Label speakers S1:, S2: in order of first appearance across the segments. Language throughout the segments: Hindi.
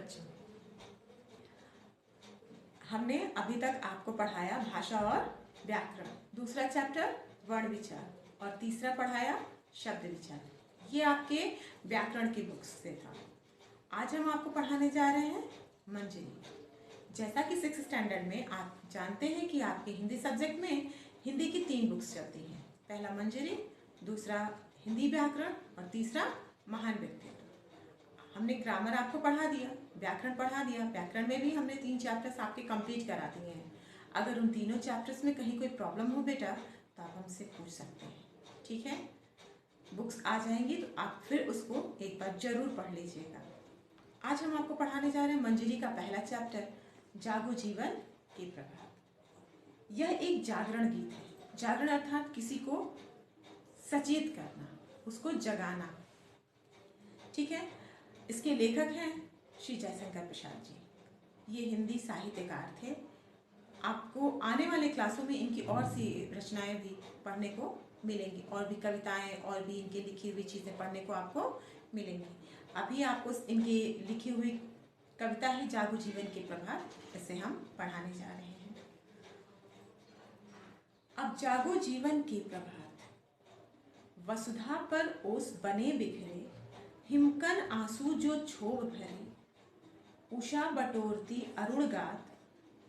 S1: बच्चों, हमने अभी तक आपको पढ़ाया भाषा और व्याकरण, दूसरा चैप्टर वर्ण विचार और तीसरा पढ़ाया शब्द विचार। ये आपके व्याकरण की बुक्स से था। आज हम आपको पढ़ाने जा रहे हैं मंजरी। जैसा कि 6th स्टैंडर्ड में आप जानते हैं कि आपके हिंदी सब्जेक्ट में हिंदी की 3 बुक्स चलती हैं। पहला मंजरी, दूसरा हिंदी व्याकरण और तीसरा महान व्यक्तित्व। हमने ग्रामर आपको पढ़ा दिया, व्याकरण पढ़ा दिया। व्याकरण में भी हमने 3 चैप्टर्स आपके कंप्लीट करा दिए हैं। अगर उन तीनों चैप्टर्स में कहीं कोई प्रॉब्लम हो बेटा तो आप हमसे पूछ सकते हैं, ठीक है। बुक्स आ जाएंगी तो आप फिर उसको एक बार जरूर पढ़ लीजिएगा। आज हम आपको पढ़ाने जा रहे हैं मंजरी का पहला चैप्टर, जागो जीवन के प्रभात। यह एक जागरण गीत है। जागरण अर्थात किसी को सचेत करना, उसको जगाना, ठीक है। इसके लेखक हैं श्री जयशंकर प्रसाद जी। ये हिंदी साहित्यकार थे। आपको आने वाले क्लासों में इनकी और सी रचनाएं भी पढ़ने को मिलेंगी, और भी कविताएं और भी इनकी लिखी हुई चीज़ें पढ़ने को आपको मिलेंगी। अभी आपको इनकी लिखी हुई कविता है जागो जीवन के प्रभात, इसे हम पढ़ाने जा रहे हैं। अब जागो जीवन के प्रभात, वसुधा पर ओस बने बिखरे, हिमकन आंसू जो क्षोभ भरे, उषा बटोरती अरुण गात,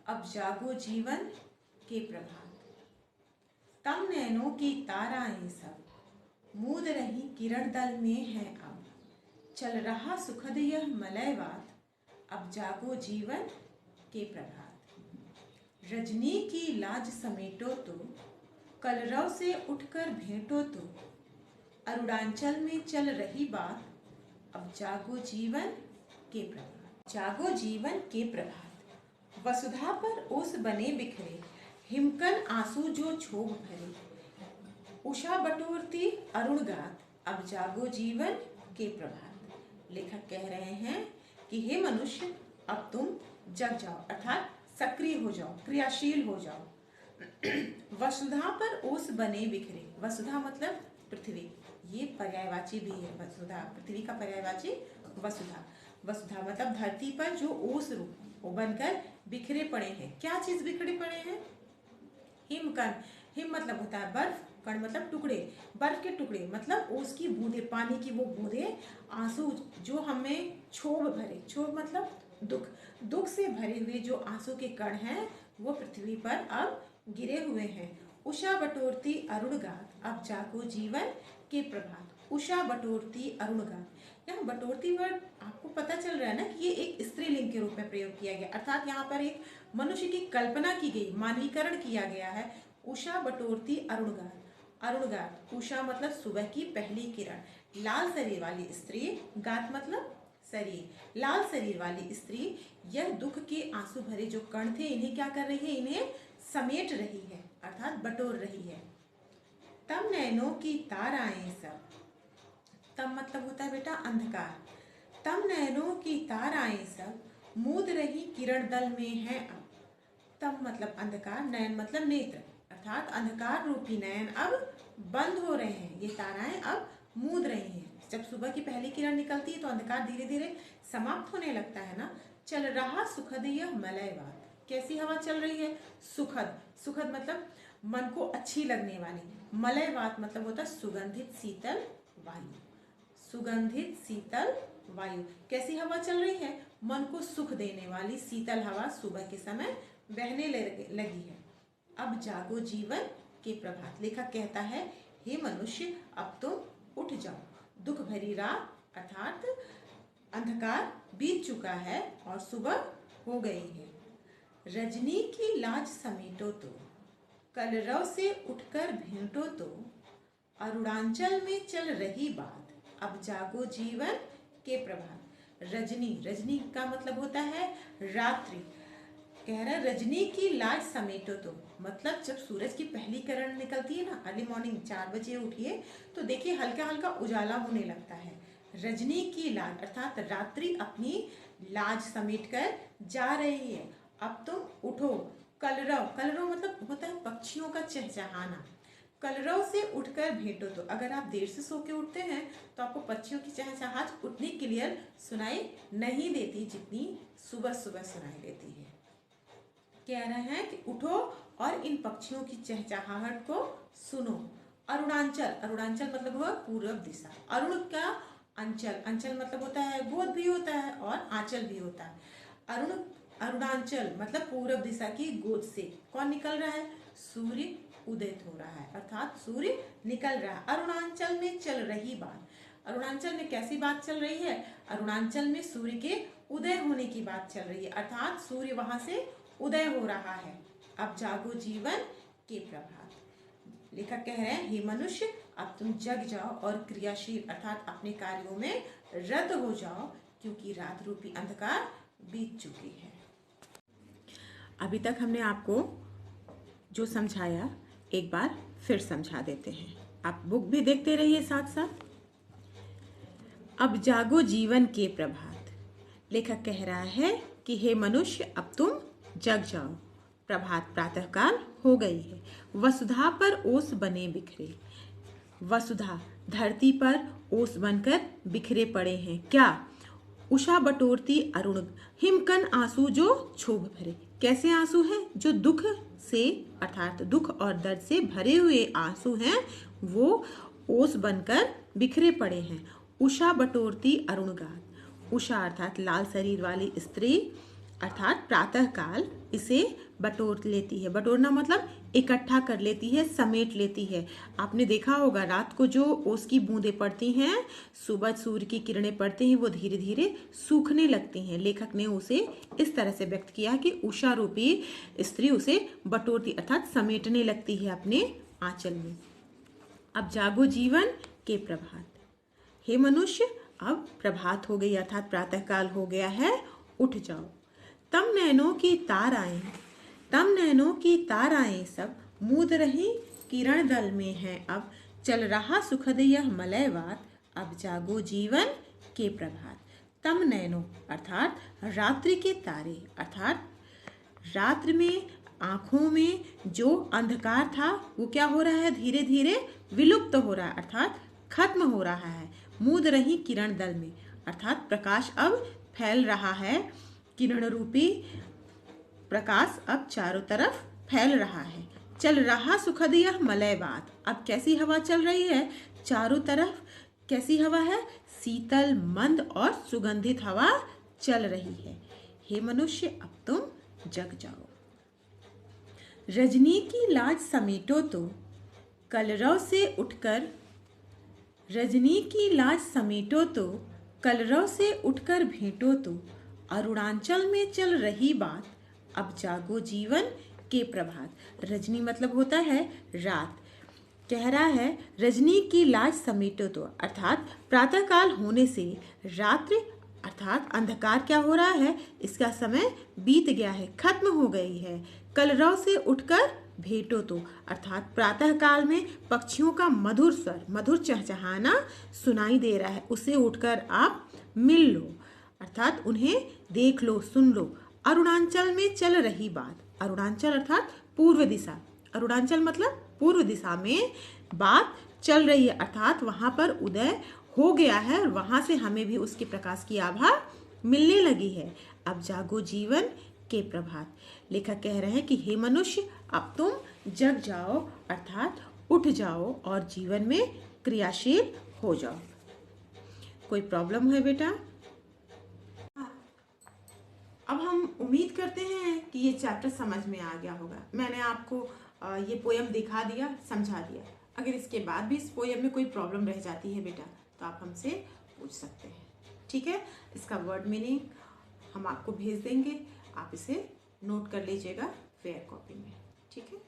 S1: अब जागो जीवन के प्रभात। तम नैनों की ताराएं सब, मूद रही किरण दल में है अब, चल रहा सुखद यह मलयवात, अब जागो जीवन के प्रभात। रजनी की लाज समेटो तो, कलरव से उठकर भेंटो तो, अरुणाचल में चल रही बात, अब जागो जीवन के प्रभात। जागो जीवन के प्रभात, वसुधा पर ओस बने बिखरे, हिमकन आंसू जो क्षोभ भरे, उषा बटोरती अरुण गात, अब जागो जीवन के प्रभात। लेखक कह रहे हैं कि हे मनुष्य, अब तुम जग जाओ, अर्थात सक्रिय हो जाओ, क्रियाशील हो जाओ। वसुधा पर ओस बने बिखरे, वसुधा मतलब पृथ्वी, ये पर्यायवाची भी है। वसुधा पृथ्वी का पर्यायवाची वसुधा। वसुधा मतलब धरती पर जो ओस रूप बनकर बिखरे पड़े हैं। क्या चीज बिखरे पड़े हैं? हिमकण। हिम मतलब होता है बर्फ, कण मतलब टुकड़े, बर्फ के टुकड़े मतलब ओस की बूंदे, पानी की वो बूंदे, आंसू जो हमें क्षोभ भरे, क्षोभ मतलब दुख, दुख से भरे हुए जो आंसू के कण हैं वो पृथ्वी पर अब गिरे हुए हैं। उषा बटोरती अरुण गात, अब जागो जीवन के प्रभात। उषा बटोरती अरुण गात, यहाँ बटोरती वर्ड आपको पता चल रहा है ना कि ये एक स्त्रीलिंग के रूप में प्रयोग किया गया, अर्थात यहाँ पर एक मनुष्य की कल्पना की गई, मानवीकरण किया गया है। उषा बटोरती अरुण गात, अरुण गात, उषा मतलब सुबह की पहली किरण, लाल शरीर वाली स्त्री, गात मतलब शरीर, लाल शरीर वाली स्त्री यह दुख के आंसू भरे जो कण थे इन्हें क्या कर रही है? इन्हें समेट रही है, अर्थात बटोर रही है। तम नैनों की ताराएं सब, तम मतलब होता है बेटा अंधकार, तम नैनों की ताराएं सब, मूद रही किरण दल में है अब। तम मतलब अंधकार, नयन मतलब नेत्र, अर्थात अंधकार रूपी नयन अब बंद हो रहे हैं। ये ताराएं अब मूद रही हैं। जब सुबह की पहली किरण निकलती है तो अंधकार धीरे धीरे समाप्त होने लगता है ना। चल रहा सुखद यह मलयवात, कैसी हवा चल रही है? सुखद, सुखद मतलब मन को अच्छी लगने वाली। मलयवात मतलब होता है सुगंधित शीतल वायु, सुगंधित शीतल वायु। कैसी हवा चल रही है? मन को सुख देने वाली शीतल हवा सुबह के समय बहने लगी है। अब जागो जीवन के प्रभात। लेखक कहता है हे मनुष्य, अब तुम उठ जाओ, दुख भरी रात अर्थात अंधकार बीत चुका है और सुबह हो गई है। रजनी की लाज समेटो तो, कलरव से उठकर भेंटो तो, अरुणाचल में चल रही बात, अब जागो जीवन के प्रभात। रजनी, रजनी का मतलब होता है रात्रि। कह रहा है रजनी की लाज समेटो तो, मतलब जब सूरज की पहली किरण निकलती है ना, अर्ली मॉर्निंग 4 बजे उठिए तो देखिए हल्का हल्का उजाला होने लगता है। रजनी की लाज अर्थात रात्रि अपनी लाज समेट कर जा रही है, अब तुम उठो। कलरव, कलरव मतलब होता है पक्षियों का चहचहाना, कलरव से उठकर भेंटो तो। अगर आप देर से सो के उठते हैं तो आपको पक्षियों की चहचहाहट उतनी क्लियर सुनाई नहीं देती जितनी सुबह सुबह सुनाई देती है। कह रहे हैं कि उठो और इन पक्षियों की चहचहाहट को सुनो। अरुणांचल, अरुणांचल मतलब हुआ पूर्व दिशा। अरुण का अंचल, अंचल मतलब होता है गोद भी होता है और आंचल भी होता है। अरुणांचल मतलब पूर्व दिशा की गोद से कौन निकल रहा है? सूर्य उदित हो रहा है, अर्थात सूर्य निकल रहा है। अरुणांचल में चल रही बात, अरुणांचल में कैसी बात चल रही है? अरुणांचल में सूर्य के उदय होने की बात चल रही है, अर्थात सूर्य वहां से उदय हो रहा है। अब जागो जीवन के प्रभात। लेखक कह रहे हैं, हे मनुष्य अब तुम जग जाओ और क्रियाशील अर्थात अपने कार्यों में रत हो जाओ, क्योंकि रात रूपी अंधकार बीत चुकी है। अभी तक हमने आपको जो समझाया एक बार फिर समझा देते हैं। आप बुक भी देखते रहिए साथ साथ। अब जागो जीवन के प्रभात। लेखक कह रहा है कि हे मनुष्य अब तुम जग जाओ, प्रभात प्रातःकाल हो गई है। वसुधा पर ओस बने बिखरे। वसुधा धरती पर ओस बनकर बिखरे पड़े हैं। क्या? उषा बटोरती अरुण, हिमकन आंसू जो क्षोभ भरे। कैसे आंसू हैं? जो दुख से अर्थात दुख और दर्द से भरे हुए आंसू हैं, वो ओस बनकर बिखरे पड़े हैं। उषा बटोरती अरुणगात। उषा अर्थात लाल शरीर वाली स्त्री अर्थात प्रातःकाल इसे बटोर लेती है। बटोरना मतलब इकट्ठा कर लेती है, समेट लेती है। आपने देखा होगा रात को जो ओस की बूंदें पड़ती हैं, सुबह सूर्य की किरणें पड़ती हैं, वो धीरे धीरे सूखने लगती हैं। लेखक ने उसे इस तरह से व्यक्त किया कि उषा रूपी स्त्री उसे बटोरती अर्थात समेटने लगती है अपने आंचल में। अब जागो जीवन के प्रभात। हे मनुष्य अब प्रभात हो गई अर्थात प्रातःकाल हो गया है, उठ जाओ। तम नैनों की तार आए, तम नैनों की तार आए सब, मूद रही किरण दल में है अब। चल रहा सुखद यह मलयवात, अब जागो जीवन के प्रभात। तम नैनों अर्थात रात्रि के तारे, अर्थात रात्रि में आंखों में जो अंधकार था वो क्या हो रहा है? धीरे धीरे विलुप्त हो रहा है अर्थात खत्म हो रहा है। मूद रही किरण दल में अर्थात प्रकाश अब फैल रहा है। किरण रूपी प्रकाश अब चारों तरफ फैल रहा है। चल रहा सुखद यह मलयवात। अब कैसी हवा चल रही है? चारों तरफ कैसी हवा है? शीतल मंद और सुगंधित हवा चल रही है। हे मनुष्य अब तुम जग जाओ। रजनी की लाज समेटो तो, कलरव से उठकर रजनी की लाज समेटो तो, कलरव से उठकर भेंटो तो। अरुणांचल में चल रही बात, अब जागो जीवन के प्रभात। रजनी मतलब होता है रात। कह रहा है रजनी की लाज समेटो तो अर्थात प्रातःकाल होने से रात्रि अर्थात अंधकार क्या हो रहा है? इसका समय बीत गया है, खत्म हो गई है। कलरव से उठकर भेंटो तो अर्थात प्रातःकाल में पक्षियों का मधुर स्वर, मधुर चहचहाना सुनाई दे रहा है, उसे उठकर आप मिल लो अर्थात उन्हें देख लो, सुन लो। अरुणांचल में चल रही बात, अरुणांचल अर्थात पूर्व दिशा, अरुणांचल मतलब पूर्व दिशा में बात चल रही है अर्थात वहां पर उदय हो गया है और वहां से हमें भी उसके प्रकाश की आभा मिलने लगी है। अब जागो जीवन के प्रभात। लेखक कह रहे हैं कि हे मनुष्य अब तुम जग जाओ अर्थात उठ जाओ और जीवन में क्रियाशील हो जाओ। कोई प्रॉब्लम है बेटा? अब हम उम्मीद करते हैं कि ये चैप्टर समझ में आ गया होगा। मैंने आपको ये पोयम दिखा दिया, समझा दिया। अगर इसके बाद भी इस पोयम में कोई प्रॉब्लम रह जाती है बेटा तो आप हमसे पूछ सकते हैं, ठीक है। इसका वर्ड मीनिंग हम आपको भेज देंगे, आप इसे नोट कर लीजिएगा फेयर कॉपी में, ठीक है।